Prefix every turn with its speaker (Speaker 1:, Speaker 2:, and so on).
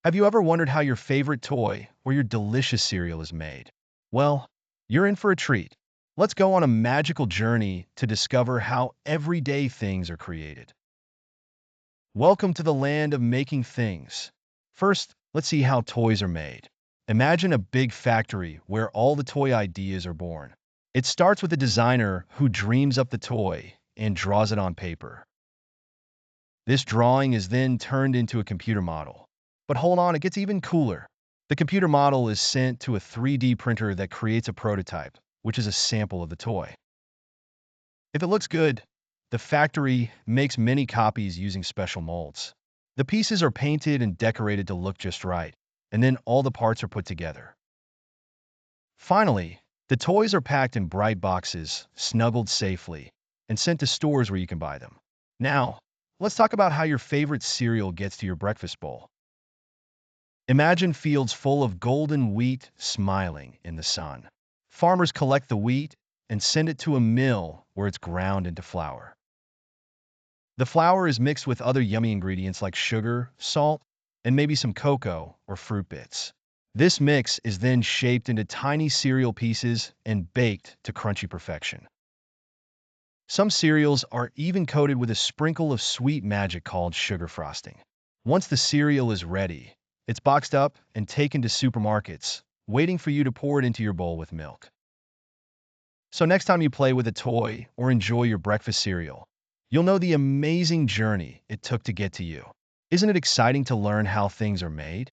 Speaker 1: Have you ever wondered how your favorite toy or your delicious cereal is made? Well, you're in for a treat. Let's go on a magical journey to discover how everyday things are created. Welcome to the land of making things. First, let's see how toys are made. Imagine a big factory where all the toy ideas are born. It starts with a designer who dreams up the toy and draws it on paper. This drawing is then turned into a computer model. But hold on, it gets even cooler. The computer model is sent to a 3D printer that creates a prototype, which is a sample of the toy. If it looks good, the factory makes many copies using special molds. The pieces are painted and decorated to look just right, and then all the parts are put together. Finally, the toys are packed in bright boxes, snuggled safely, and sent to stores where you can buy them. Now, let's talk about how your favorite cereal gets to your breakfast bowl. Imagine fields full of golden wheat smiling in the sun. Farmers collect the wheat and send it to a mill where it's ground into flour. The flour is mixed with other yummy ingredients like sugar, salt, and maybe some cocoa or fruit bits. This mix is then shaped into tiny cereal pieces and baked to crunchy perfection. Some cereals are even coated with a sprinkle of sweet magic called sugar frosting. Once the cereal is ready, it's boxed up and taken to supermarkets, waiting for you to pour it into your bowl with milk. So next time you play with a toy or enjoy your breakfast cereal, you'll know the amazing journey it took to get to you. Isn't it exciting to learn how things are made?